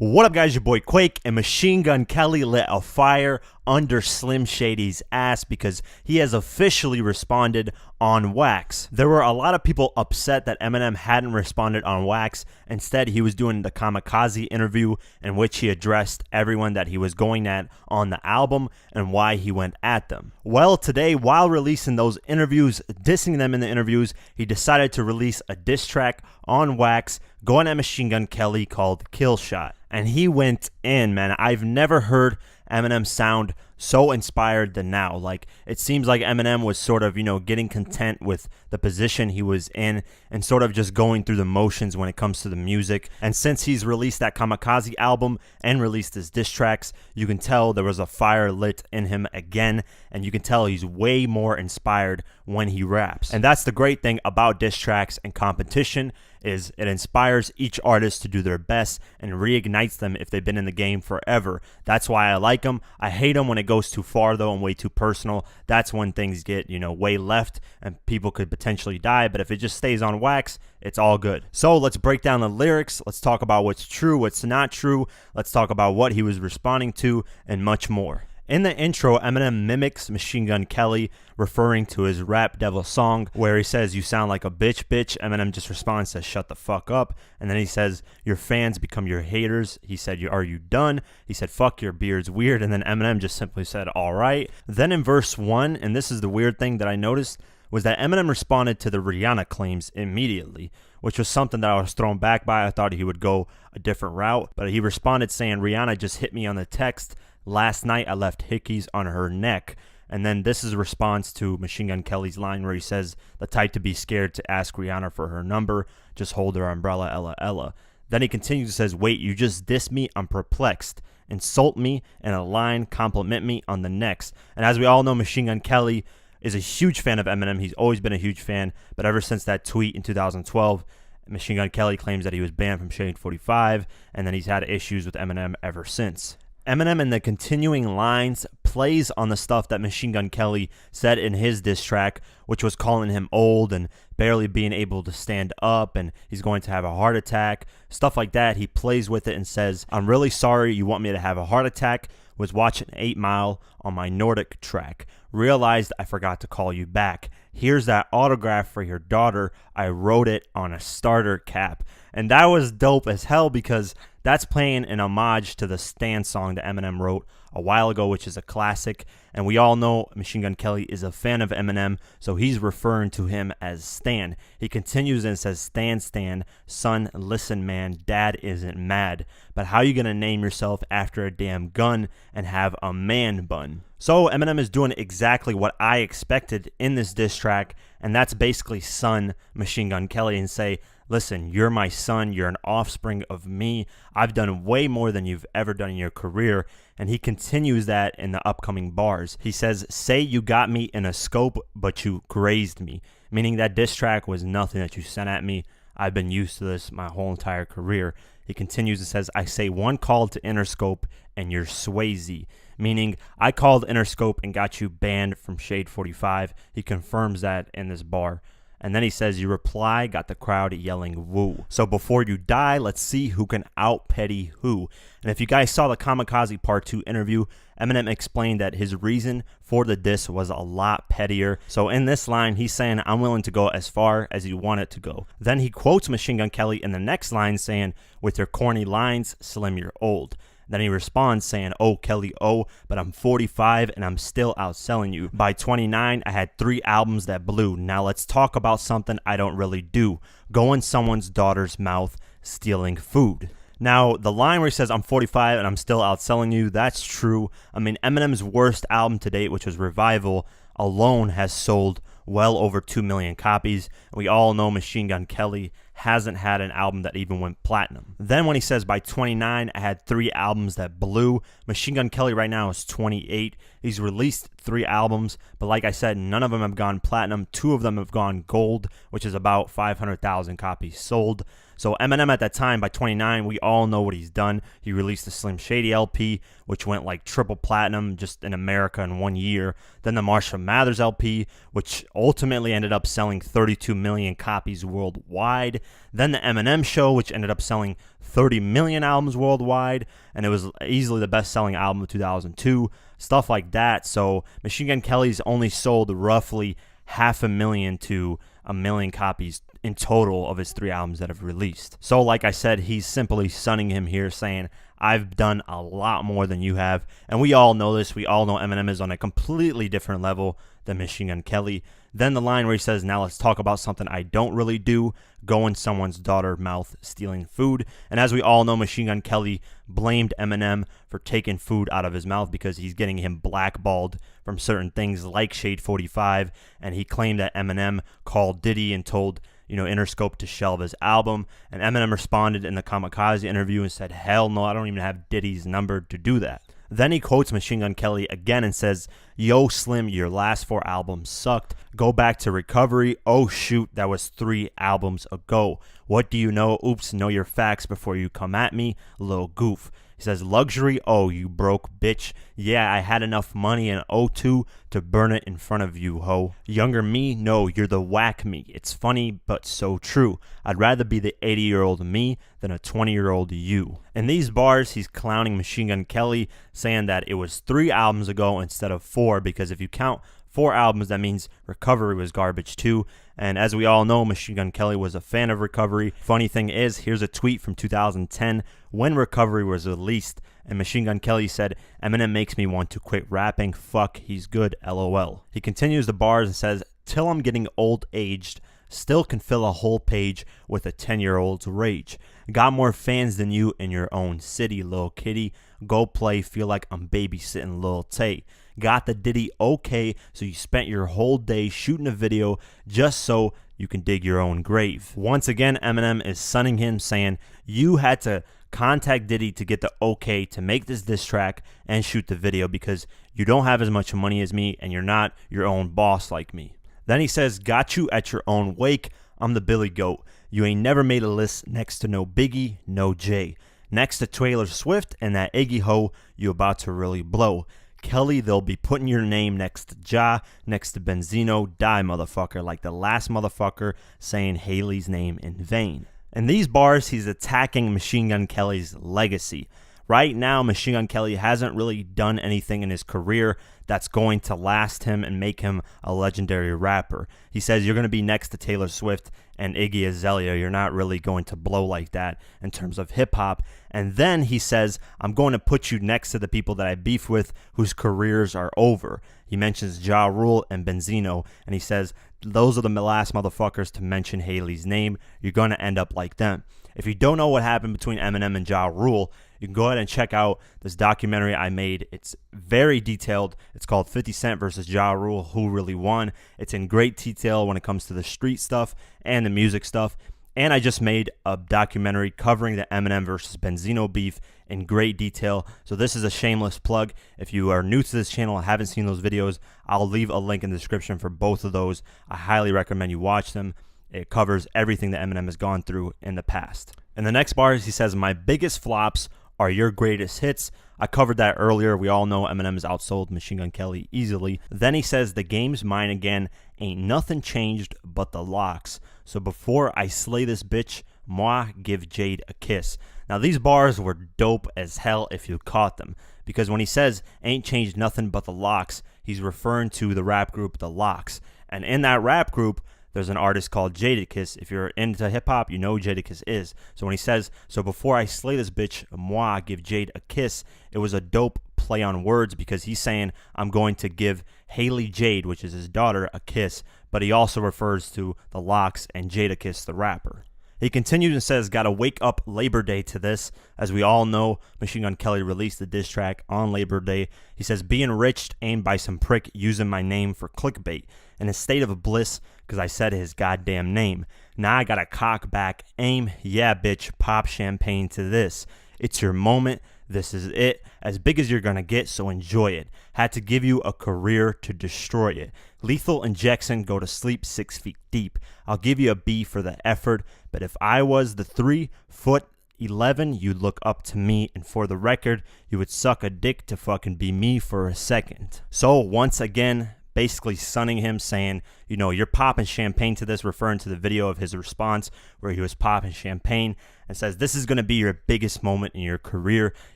What up, guys? Your boy Quake, and Machine Gun Kelly lit a fire under Slim Shady's ass because he has officially responded on wax. There were a lot of people upset that Eminem hadn't responded on wax. Instead, he was doing the kamikaze interview in which he addressed everyone that he was going at on the album and why he went at them. Well, today, while releasing those interviews, dissing them in the interviews, he decided to release a diss track on wax going at Machine Gun Kelly called Killshot. And he went in, man. I've never heard Eminem sound so inspired than now. Like, it seems like Eminem was sort of, getting content with the position he was in and sort of just going through the motions when it comes to the music. And since he's released that Kamikaze album and released his diss tracks, you can tell there was a fire lit in him again, and you can tell he's way more inspired when he raps. And that's the great thing about diss tracks and competition, is it inspires each artist to do their best and reignites them if they've been in the game forever. That's why I like them. I hate them when it goes too far, though, and way too personal. That's when things get, way left and people could potentially die. But if it just stays on wax, it's all good. So let's break down the lyrics. Let's talk about what's true, what's not true. Let's talk about what he was responding to and much more. In the intro, Eminem mimics Machine Gun Kelly, referring to his Rap Devil song, where he says, "You sound like a bitch, bitch." Eminem just responds, says, "Shut the fuck up." And then he says, "Your fans become your haters." He said, "Are you done?" He said, "Fuck, your beard's weird." And then Eminem just simply said, "All right." Then in verse 1, and this is the weird thing that I noticed, was that Eminem responded to the Rihanna claims immediately, which was something that I was thrown back by. I thought he would go a different route, but he responded saying, "Rihanna just hit me on the text. Last night, I left hickeys on her neck." And then this is a response to Machine Gun Kelly's line where he says, "The type to be scared to ask Rihanna for her number. Just hold her umbrella, Ella, Ella." Then he continues and says, "Wait, you just diss me? I'm perplexed. Insult me in a line, compliment me on the next." And as we all know, Machine Gun Kelly is a huge fan of Eminem. He's always been a huge fan. But ever since that tweet in 2012, Machine Gun Kelly claims that he was banned from Shade 45, and then he's had issues with Eminem ever since. Eminem in the continuing lines plays on the stuff that Machine Gun Kelly said in his diss track, which was calling him old and barely being able to stand up, and he's going to have a heart attack, stuff like that. He plays with it and says, "I'm really sorry you want me to have a heart attack. Was watching 8 Mile on my Nordic track. Realized I forgot to call you back. Here's that autograph for your daughter. I wrote it on a starter cap." And that was dope as hell because that's playing an homage to the Stan song that Eminem wrote a while ago, which is a classic. And we all know Machine Gun Kelly is a fan of Eminem, so he's referring to him as Stan. He continues and says, "Stan, Stan, son, listen, man, dad isn't mad. But how you gonna name yourself after a damn gun and have a man bun?" So Eminem is doing exactly what I expected in this diss track, and that's basically son Machine Gun Kelly and say, "Listen, you're my son. You're an offspring of me. I've done way more than you've ever done in your career." And he continues that in the upcoming bars. He says, "Say you got me in a scope, but you grazed me." Meaning that diss track was nothing that you sent at me. I've been used to this my whole entire career. He continues and says, "I say one call to Interscope and you're Swayze." Meaning, I called Interscope and got you banned from Shade 45. He confirms that in this bar. And then he says, "You reply, got the crowd yelling woo. So before you die, let's see who can out-petty who." And if you guys saw the Kamikaze Part 2 interview, Eminem explained that his reason for the diss was a lot pettier. So in this line, he's saying, "I'm willing to go as far as you want it to go." Then he quotes Machine Gun Kelly in the next line saying, "With your corny lines, Slim, you're old." Then he responds saying, "Oh, Kelly, oh, but I'm 45 and I'm still outselling you. By 29, I had 3 albums that blew. Now let's talk about something I don't really do. Go in someone's daughter's mouth, stealing food." Now, the line where he says, "I'm 45 and I'm still outselling you," that's true. I mean, Eminem's worst album to date, which was Revival, alone has sold well over 2 million copies. We all know Machine Gun Kelly hasn't had an album that even went platinum. Then when he says, "By 29, I had 3 albums that blew," Machine Gun Kelly right now is 28. He's released 3 albums, but like I said, none of them have gone platinum. 2 of them have gone gold, which is about 500,000 copies sold. So Eminem at that time, by 29, we all know what he's done. He released the Slim Shady LP, which went like triple platinum just in America in 1 year. Then the Marshall Mathers LP, which ultimately ended up selling 32 million copies worldwide. Then the Eminem Show, which ended up selling 30 million albums worldwide, and it was easily the best-selling album of 2002, stuff like that. So Machine Gun Kelly's only sold roughly 500,000 to 1 million copies in total of his 3 albums that have released. So like I said, he's simply sunning him here, saying, I've done a lot more than you have. And we all know this. We all know Eminem is on a completely different level than Machine Gun Kelly. Then the line where he says, now let's talk about something I don't really do, go in someone's daughter's mouth stealing food. And as we all know, Machine Gun Kelly blamed Eminem for taking food out of his mouth because he's getting him blackballed from certain things like Shade 45. And he claimed that Eminem called Diddy and told Interscope to shelve his album, and Eminem responded in the Kamikaze interview and said, hell no, I don't even have Diddy's number to do that. Then he quotes Machine Gun Kelly again and says, yo, Slim, your last 4 albums sucked. Go back to Recovery. Oh, shoot, that was 3 albums ago. What do you know? Oops, know your facts before you come at me, little goof. He says, luxury, oh, you broke bitch. Yeah, I had enough money in '02 to burn it in front of you, ho. Younger me, no, you're the whack me. It's funny, but so true. I'd rather be the 80-year-old me than a 20-year-old you. In these bars, he's clowning Machine Gun Kelly, saying that it was 3 albums ago instead of 4, because if you count 4 albums, that means Recovery was garbage too. And as we all know, Machine Gun Kelly was a fan of Recovery. Funny thing is, here's a tweet from 2010 when Recovery was released, and Machine Gun Kelly said, Eminem makes me want to quit rapping. Fuck, he's good, LOL. He continues the bars and says, till I'm getting old-aged, still can fill a whole page with a 10-year-old's rage. Got more fans than you in your own city, little kitty. Go play, feel like I'm babysitting Lil Tay. Got the Diddy okay, so you spent your whole day shooting a video just so you can dig your own grave. Once again, Eminem is sunning him, saying, you had to contact Diddy to get the okay to make this diss track and shoot the video because you don't have as much money as me and you're not your own boss like me. Then he says, got you at your own wake. I'm the Billy Goat. You ain't never made a list next to no Biggie, no Jay. Next to Taylor Swift and that Iggy Ho, you about to really blow. Kelly, they'll be putting your name next to Ja, next to Benzino, die motherfucker, like the last motherfucker saying Haley's name in vain. In these bars, he's attacking Machine Gun Kelly's legacy. Right now, Machine Gun Kelly hasn't really done anything in his career that's going to last him and make him a legendary rapper. He says you're going to be next to Taylor Swift and Iggy Azalea. You're not really going to blow like that in terms of hip-hop. And then he says, I'm going to put you next to the people that I beef with whose careers are over. He mentions Ja Rule and Benzino, and he says, those are the last motherfuckers to mention Haley's name. You're going to end up like them. If you don't know what happened between Eminem and Ja Rule, you can go ahead and check out this documentary I made. It's very detailed. It's called 50 Cent versus Ja Rule, Who Really Won. It's in great detail when it comes to the street stuff and the music stuff. And I just made a documentary covering the Eminem versus Benzino beef in great detail. So this is a shameless plug. If you are new to this channel and haven't seen those videos, I'll leave a link in the description for both of those. I highly recommend you watch them. It covers everything that Eminem has gone through in the past. In the next bars, he says, my biggest flops are your greatest hits. I covered that earlier. We all know Eminem has outsold Machine Gun Kelly easily. Then he says, the game's mine again. Ain't nothing changed but the locks. So before I slay this bitch, moi, give Jade a kiss. Now these bars were dope as hell if you caught them. Because when he says, ain't changed nothing but the locks, he's referring to the rap group The Locks. And in that rap group, there's an artist called Jadakiss. If you're into hip-hop, you know who Jadakiss is. So when he says, so before I slay this bitch, moi, give Jade a kiss, it was a dope play on words because he's saying, I'm going to give Haley Jade, which is his daughter, a kiss. But he also refers to The Locks and Jadakiss, the rapper. He continues and says, gotta wake up Labor Day to this. As we all know, Machine Gun Kelly released the diss track on Labor Day. He says, being enriched aimed by some prick using my name for clickbait. In a state of bliss, because I said his goddamn name. Now I gotta cock back, aim, yeah bitch, pop champagne to this. It's your moment, this is it, as big as you're gonna get, so enjoy it. Had to give you a career to destroy it. Lethal injection, go to sleep 6 feet deep. I'll give you a B for the effort, but if I was the 3'11", you'd look up to me, and for the record, you would suck a dick to fucking be me for a second. So once again, basically sunning him, saying, you're popping champagne to this, referring to the video of his response where he was popping champagne, and says, this is going to be your biggest moment in your career.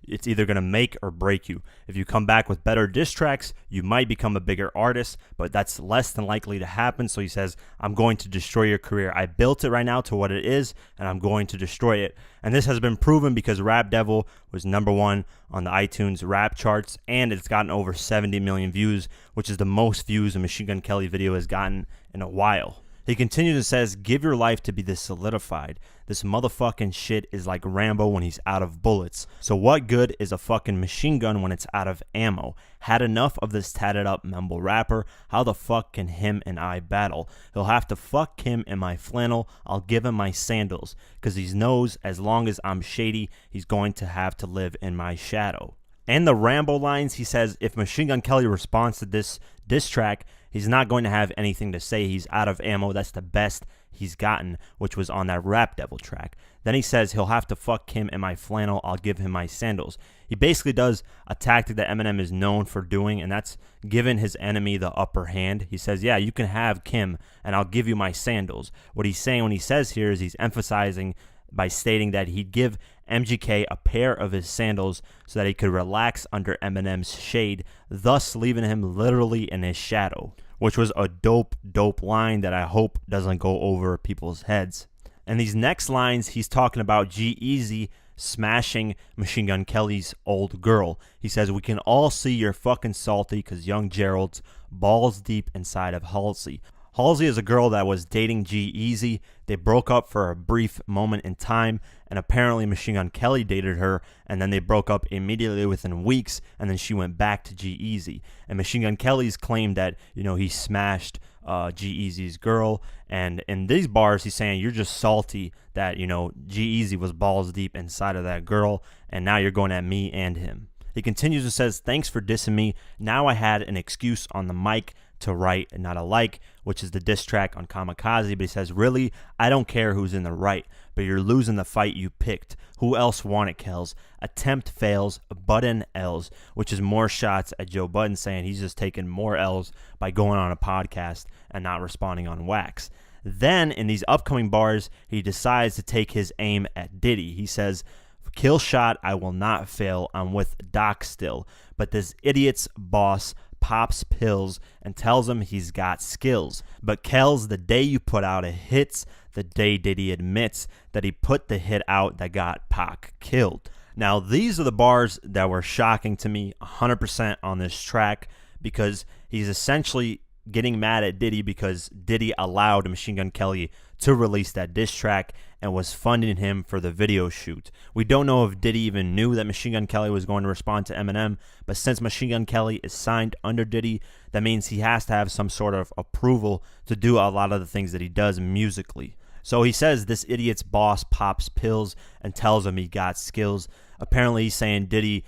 It's either going to make or break you. If you come back with better diss tracks, you might become a bigger artist, but that's less than likely to happen. So he says, I'm going to destroy your career. I built it right now to what it is, and I'm going to destroy it. And this has been proven because Rap Devil was #1 on the iTunes rap charts, and it's gotten over 70 million views, which is the most views a Machine Gun Kelly video has gotten in a while. He continues and says, give your life to be this solidified. This motherfucking shit is like Rambo when he's out of bullets. So what good is a fucking machine gun when it's out of ammo? Had enough of this tatted up mumble rapper. How the fuck can him and I battle? He'll have to fuck him in my flannel. I'll give him my sandals. Cause he knows as long as I'm shady, he's going to have to live in my shadow. And the Rambo lines, he says, if Machine Gun Kelly responds to this diss track, he's not going to have anything to say. He's out of ammo. That's the best he's gotten, which was on that Rap Devil track. Then he says he'll have to fuck him in my flannel. I'll give him my sandals. He basically does a tactic that Eminem is known for doing, and that's giving his enemy the upper hand. He says, yeah, you can have Kim, and I'll give you my sandals. What he's saying when he says here is he's emphasizing by stating that he'd give MGK a pair of his sandals so that he could relax under Eminem's shade, thus leaving him literally in his shadow, which was a dope line that I hope doesn't go over people's heads. And these next lines, he's talking about G-Eazy smashing Machine Gun Kelly's old girl. He says, we can all see you're fucking salty because young Gerald's balls deep inside of Halsey. Halsey is a girl that was dating G-Eazy. They broke up for a brief moment in time, and apparently Machine Gun Kelly dated her, and then they broke up immediately within weeks, and then she went back to G-Eazy. And Machine Gun Kelly's claimed that, he smashed G-Eazy's girl, and in these bars, he's saying, you're just salty that, G-Eazy was balls deep inside of that girl, and now you're going at me and him. He continues and says, thanks for dissing me. Now I had an excuse on the mic to write and not alike, which is the diss track on Kamikaze. But he says, really, I don't care who's in the right, but you're losing the fight you picked. Who else won it, Kells? Attempt fails, Button L's, which is more shots at Joe Budden, saying he's just taking more L's by going on a podcast and not responding on wax. Then in these upcoming bars, he decides to take his aim at Diddy. He says, Killshot, I will not fail. I'm with Doc still. But this idiot's boss pops pills and tells him he's got skills. But Kells, the day you put out a hits, the day Diddy admits that he put the hit out that got Pac killed. Now, these are the bars that were shocking to me 100% on this track, because he's essentially getting mad at Diddy because Diddy allowed Machine Gun Kelly to release that diss track and was funding him for the video shoot. We don't know if Diddy even knew that Machine Gun Kelly was going to respond to Eminem, but since Machine Gun Kelly is signed under Diddy, that means he has to have some sort of approval to do a lot of the things that he does musically. So he says this idiot's boss pops pills and tells him he got skills. Apparently he's saying Diddy,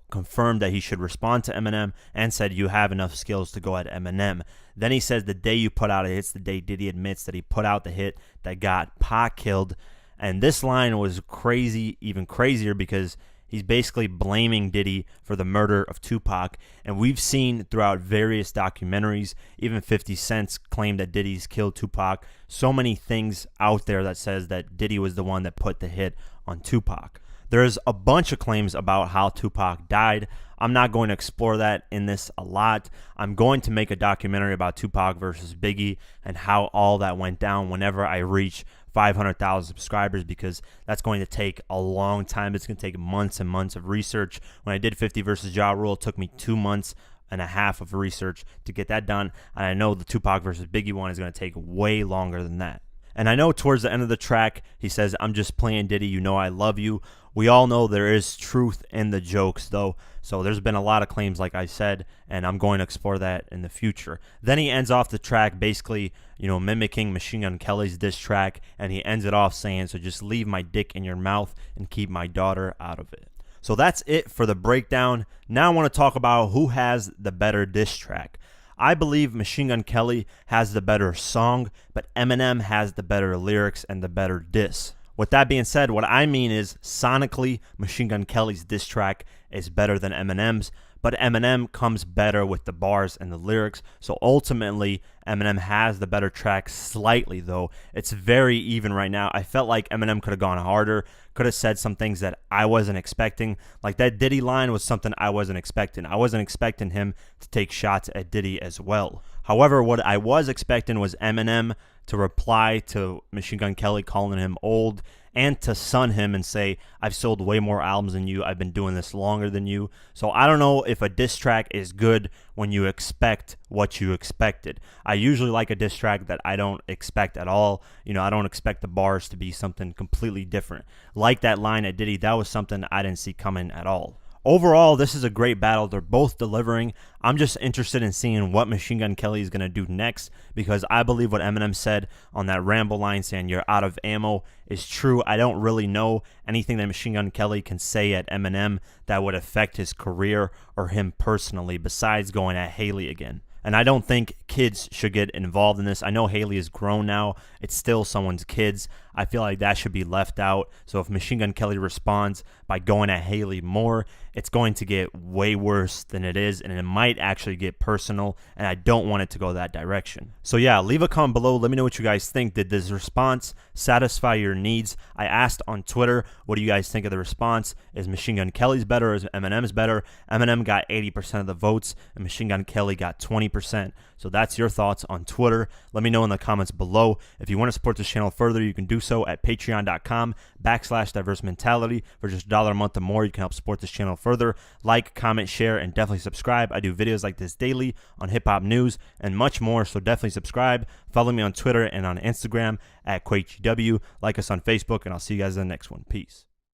confirmed that he should respond to Eminem and said you have enough skills to go at Eminem. Then he says the day you put out a hit's the day Diddy admits that he put out the hit that got Pac killed. And this line was crazy, even crazier, because he's basically blaming Diddy for the murder of Tupac. And we've seen throughout various documentaries, even 50 Cent's claimed that Diddy's killed Tupac. So many things out there that says that Diddy was the one that put the hit on Tupac. There's a bunch of claims about how Tupac died. I'm not going to explore that in this a lot. I'm going to make a documentary about Tupac versus Biggie and how all that went down whenever I reach 500,000 subscribers, because that's going to take a long time. It's going to take months and months of research. When I did 50 versus Ja Rule, it took me 2 months and a half of research to get that done. And I know the Tupac versus Biggie one is going to take way longer than that. And I know towards the end of the track, he says, I'm just playing Diddy, you know I love you. We all know there is truth in the jokes, though. So there's been a lot of claims, like I said, and I'm going to explore that in the future. Then he ends off the track basically, mimicking Machine Gun Kelly's diss track, and he ends it off saying, so just leave my dick in your mouth and keep my daughter out of it. So that's it for the breakdown. Now I want to talk about who has the better diss track. I believe Machine Gun Kelly has the better song, but Eminem has the better lyrics and the better diss. With that being said, what I mean is sonically, Machine Gun Kelly's diss track is better than Eminem's, but Eminem comes better with the bars and the lyrics. So ultimately, Eminem has the better track slightly, though. It's very even right now. I felt like Eminem could have gone harder, could have said some things that I wasn't expecting. Like that Diddy line was something I wasn't expecting. I wasn't expecting him to take shots at Diddy as well. However, what I was expecting was Eminem to reply to Machine Gun Kelly calling him old and to sun him and say, I've sold way more albums than you. I've been doing this longer than you. So I don't know if a diss track is good when you expect what you expected. I usually like a diss track that I don't expect at all. You know, I don't expect the bars to be something completely different. Like that line at Diddy, that was something I didn't see coming at all. Overall, this is a great battle. They're both delivering. I'm just interested in seeing what Machine Gun Kelly is going to do next, because I believe what Eminem said on that Ramble line saying you're out of ammo is true. I don't really know anything that Machine Gun Kelly can say at Eminem that would affect his career or him personally besides going at Haley again. And I don't think kids should get involved in this. I know Haley is grown now. It's still someone's kids. I feel like that should be left out. So if Machine Gun Kelly responds by going at Haley more, it's going to get way worse than it is, and it might actually get personal, and I don't want it to go that direction. So yeah, leave a comment below. Let me know what you guys think. Did this response satisfy your needs? I asked on Twitter, what do you guys think of the response? Is Machine Gun Kelly's better or is Eminem's better? Eminem got 80% of the votes, and Machine Gun Kelly got 20%. So that's your thoughts on Twitter. Let me know in the comments below. If you want to support this channel further, you can do so at patreon.com/diverse-mentality. For just $1 a month or more, you can help support this channel further. Like, comment, share, and definitely subscribe. I do videos like this daily on hip-hop news and much more, so definitely subscribe. Follow me on Twitter and on Instagram at QuakeGW. Like us on Facebook, and I'll see you guys in the next one. Peace.